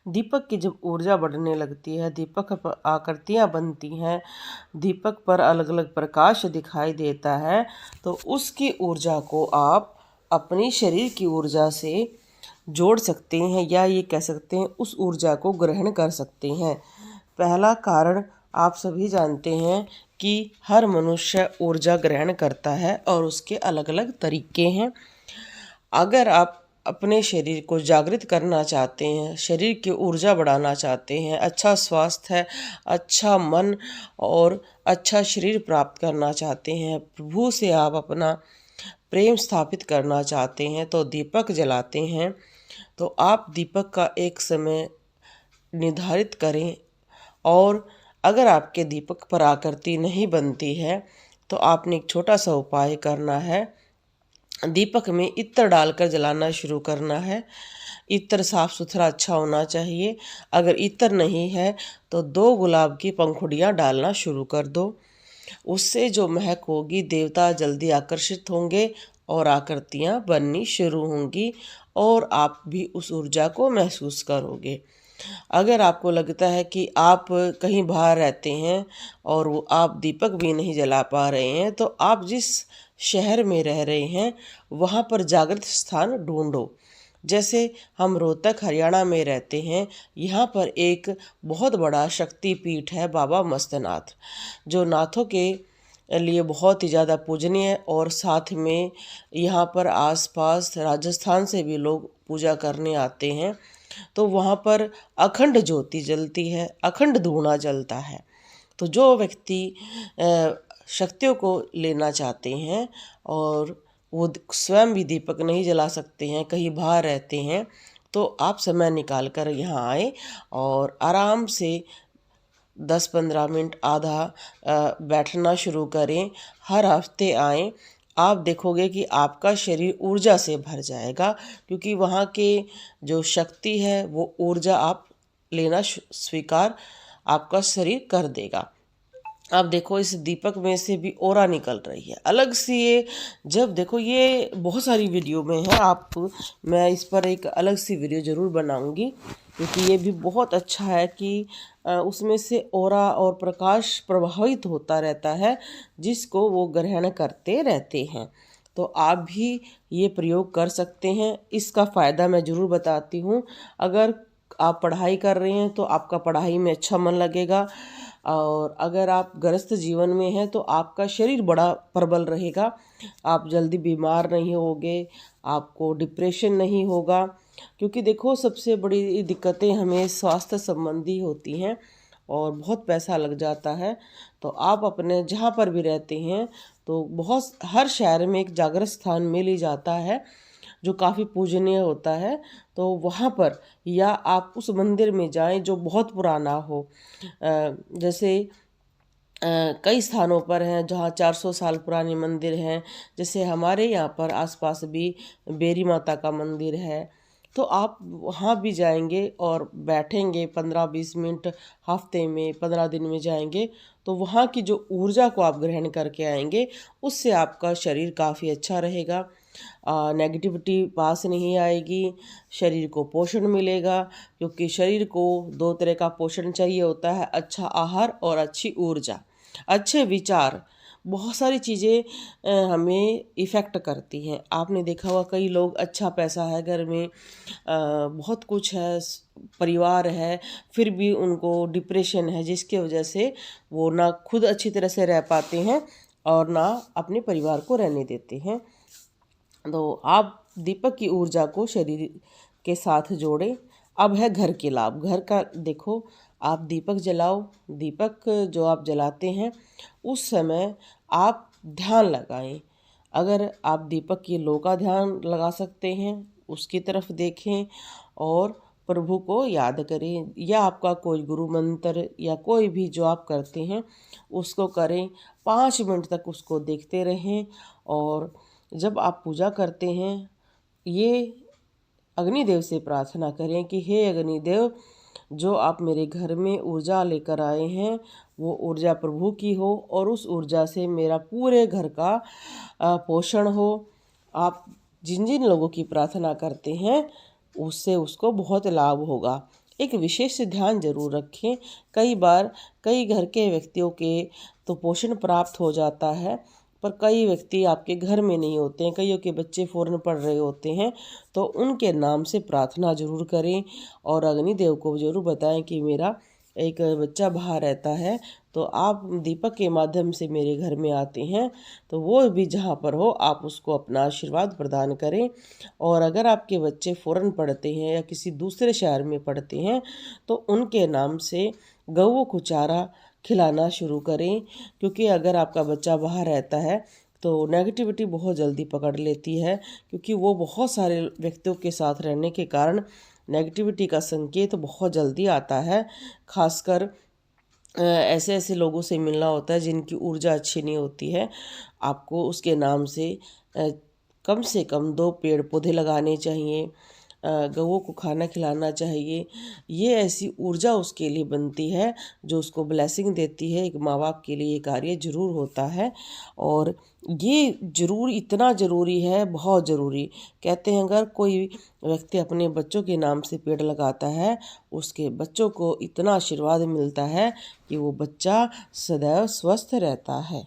दीपक की जब ऊर्जा बढ़ने लगती है, दीपक पर आकृतियाँ बनती हैं, दीपक पर अलग अलग प्रकाश दिखाई देता है, तो उसकी ऊर्जा को आप अपनी शरीर की ऊर्जा से जोड़ सकते हैं, या ये कह सकते हैं उस ऊर्जा को ग्रहण कर सकते हैं। पहला कारण आप सभी जानते हैं कि हर मनुष्य ऊर्जा ग्रहण करता है और उसके अलग अलग तरीके हैं। अगर आप अपने शरीर को जागृत करना चाहते हैं, शरीर की ऊर्जा बढ़ाना चाहते हैं, अच्छा स्वास्थ्य है, अच्छा मन और अच्छा शरीर प्राप्त करना चाहते हैं, प्रभु से आप अपना प्रेम स्थापित करना चाहते हैं, तो दीपक जलाते हैं। तो आप दीपक का एक समय निर्धारित करें, और अगर आपके दीपक पर आकृति नहीं बनती है तो आपने एक छोटा सा उपाय करना है। दीपक में इत्र डालकर जलाना शुरू करना है। इत्र साफ सुथरा अच्छा होना चाहिए। अगर इत्र नहीं है तो 2 गुलाब की पंखुड़ियाँ डालना शुरू कर दो। उससे जो महक होगी, देवता जल्दी आकर्षित होंगे और आकृतियाँ बननी शुरू होंगी, और आप भी उस ऊर्जा को महसूस करोगे। अगर आपको लगता है कि आप कहीं बाहर रहते हैं और वो आप दीपक भी नहीं जला पा रहे हैं, तो आप जिस शहर में रह रहे हैं वहाँ पर जागृत स्थान ढूंढो। जैसे हम रोहतक हरियाणा में रहते हैं, यहाँ पर एक बहुत बड़ा शक्तिपीठ है बाबा मस्तनाथ, जो नाथों के लिए बहुत ही ज़्यादा पूजनीय है। और साथ में यहाँ पर आसपास राजस्थान से भी लोग पूजा करने आते हैं। तो वहाँ पर अखंड ज्योति जलती है, अखंड धूना जलता है। तो जो व्यक्ति शक्तियों को लेना चाहते हैं और वो स्वयं भी दीपक नहीं जला सकते हैं, कहीं बाहर रहते हैं, तो आप समय निकाल कर यहाँ आए और आराम से 10-15 मिनट आधा बैठना शुरू करें। हर हफ्ते आएँ, आप देखोगे कि आपका शरीर ऊर्जा से भर जाएगा, क्योंकि वहाँ के जो शक्ति है वो ऊर्जा आप लेना स्वीकार आपका शरीर कर देगा। आप देखो इस दीपक में से भी ओरा निकल रही है अलग सी। ये जब देखो, ये बहुत सारी वीडियो में है, आप मैं इस पर एक अलग सी वीडियो ज़रूर बनाऊंगी, क्योंकि ये भी बहुत अच्छा है कि उसमें से ओरा और प्रकाश प्रभावित होता रहता है, जिसको वो ग्रहण करते रहते हैं। तो आप भी ये प्रयोग कर सकते हैं। इसका फ़ायदा मैं ज़रूर बताती हूँ। अगर आप पढ़ाई कर रहे हैं तो आपका पढ़ाई में अच्छा मन लगेगा, और अगर आप गृहस्थ जीवन में हैं तो आपका शरीर बड़ा प्रबल रहेगा, आप जल्दी बीमार नहीं होगे, आपको डिप्रेशन नहीं होगा। क्योंकि देखो, सबसे बड़ी दिक्कतें हमें स्वास्थ्य संबंधी होती हैं और बहुत पैसा लग जाता है। तो आप अपने जहाँ पर भी रहते हैं, तो बहुत हर शहर में एक जागृत स्थान मिल ही जाता है जो काफ़ी पूजनीय होता है। तो वहाँ पर, या आप उस मंदिर में जाएं जो बहुत पुराना हो। जैसे कई स्थानों पर हैं जहाँ 400 साल पुराने मंदिर हैं। जैसे हमारे यहाँ पर आसपास भी बेरी माता का मंदिर है, तो आप वहाँ भी जाएंगे और बैठेंगे 15-20 मिनट, हफ्ते में 15 दिन में जाएंगे, तो वहाँ की जो ऊर्जा को आप ग्रहण करके आएंगे, उससे आपका शरीर काफ़ी अच्छा रहेगा, नेगेटिविटी पास नहीं आएगी, शरीर को पोषण मिलेगा। क्योंकि शरीर को 2 तरह का पोषण चाहिए होता है, अच्छा आहार और अच्छी ऊर्जा, अच्छे विचार। बहुत सारी चीज़ें हमें इफ़ेक्ट करती हैं। आपने देखा होगा कई लोग, अच्छा पैसा है घर में, बहुत कुछ है, परिवार है, फिर भी उनको डिप्रेशन है, जिसके वजह से वो ना खुद अच्छी तरह से रह पाते हैं और ना अपने परिवार को रहने देते हैं। तो आप दीपक की ऊर्जा को शरीर के साथ जोड़ें। अब है घर के लाभ। घर का देखो, आप दीपक जलाओ। दीपक जो आप जलाते हैं उस समय आप ध्यान लगाएं। अगर आप दीपक की लो का ध्यान लगा सकते हैं, उसकी तरफ देखें और प्रभु को याद करें, या आपका कोई गुरु मंत्र या कोई भी जो आप करते हैं उसको करें। 5 मिनट तक उसको देखते रहें। और जब आप पूजा करते हैं, ये अग्निदेव से प्रार्थना करें कि हे अग्निदेव, जो आप मेरे घर में ऊर्जा लेकर आए हैं वो ऊर्जा प्रभु की हो, और उस ऊर्जा से मेरा पूरे घर का पोषण हो। आप जिन जिन लोगों की प्रार्थना करते हैं उससे उसको बहुत लाभ होगा। एक विशेष ध्यान जरूर रखें। कई बार कई घर के व्यक्तियों के तो पोषण प्राप्त हो जाता है, पर कई व्यक्ति आपके घर में नहीं होते हैं, कईयों के बच्चे फ़ौरन पढ़ रहे होते हैं, तो उनके नाम से प्रार्थना जरूर करें और अग्निदेव को जरूर बताएं कि मेरा एक बच्चा बाहर रहता है, तो आप दीपक के माध्यम से मेरे घर में आते हैं, तो वो भी जहाँ पर हो आप उसको अपना आशीर्वाद प्रदान करें। और अगर आपके बच्चे फ़ौरन पढ़ते हैं या किसी दूसरे शहर में पढ़ते हैं, तो उनके नाम से गऊओं को चारा खिलाना शुरू करें, क्योंकि अगर आपका बच्चा बाहर रहता है तो नेगेटिविटी बहुत जल्दी पकड़ लेती है, क्योंकि वो बहुत सारे व्यक्तियों के साथ रहने के कारण नेगेटिविटी का संकेत बहुत जल्दी आता है। खासकर ऐसे ऐसे लोगों से मिलना होता है जिनकी ऊर्जा अच्छी नहीं होती है। आपको उसके नाम से कम 2 पेड़ पौधे लगाने चाहिए, गऊओं को खाना खिलाना चाहिए। ये ऐसी ऊर्जा उसके लिए बनती है जो उसको ब्लेसिंग देती है। एक माँ बाप के लिए ये कार्य जरूर होता है, और ये जरूर इतना ज़रूरी है, बहुत ज़रूरी। कहते हैं अगर कोई व्यक्ति अपने बच्चों के नाम से पेड़ लगाता है, उसके बच्चों को इतना आशीर्वाद मिलता है कि वो बच्चा सदैव स्वस्थ रहता है।